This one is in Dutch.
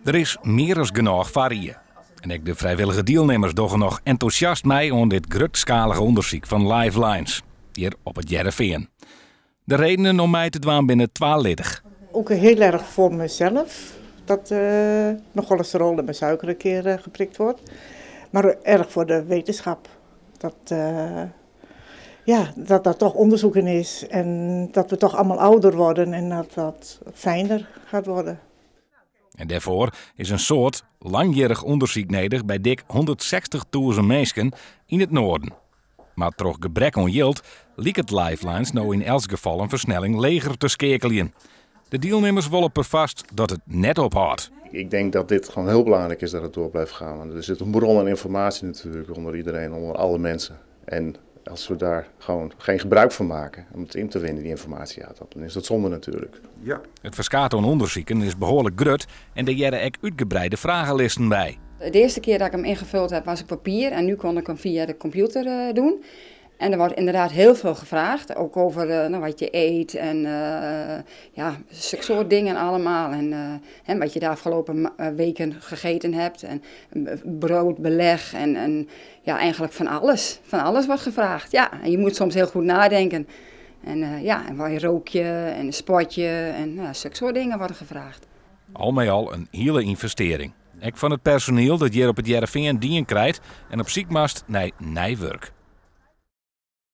Er is meer dan genoeg varieën. En ook de vrijwillige deelnemers doen nog enthousiast mee aan dit grootschalige onderzoek van Lifelines, hier op het Jereveen. De redenen om mij te doen binnen 12. Ook heel erg voor mezelf, dat nog wel eens de rol in mijn suiker een keer geprikt wordt. Maar erg voor de wetenschap, dat dat toch onderzoek in is en dat we toch allemaal ouder worden en dat dat fijner gaat worden. En daarvoor is een soort langjarig onderzoek nodig bij dik 160.000 mensen in het noorden. Maar door gebrek aan geld liep het Lifelines nou in elk geval een versnelling leger te schakelen. De deelnemers willen per vast dat het net ophoudt. Ik denk dat dit gewoon heel belangrijk is dat het door blijft gaan. Want er zit een bron aan informatie natuurlijk onder iedereen, onder alle mensen. En als we daar gewoon geen gebruik van maken om het in te winnen, die informatie, dan is dat zonde natuurlijk. Ja. Het verskaat aan onderzoeken is behoorlijk grut en er jaren ook uitgebreide vragenlisten bij. De eerste keer dat ik hem ingevuld heb was op papier en nu kon ik hem via de computer doen. En er wordt inderdaad heel veel gevraagd, ook over wat je eet en zulke soort dingen allemaal. En wat je de afgelopen weken gegeten hebt en brood, beleg en eigenlijk van alles. Van alles wordt gevraagd, ja. En je moet soms heel goed nadenken. En wat je rook je en een sportje en zulke soort dingen worden gevraagd. Al met al een hele investering. Ook van het personeel dat hier op het Jereveen dien krijgt en op ziek mast naar nijwerk.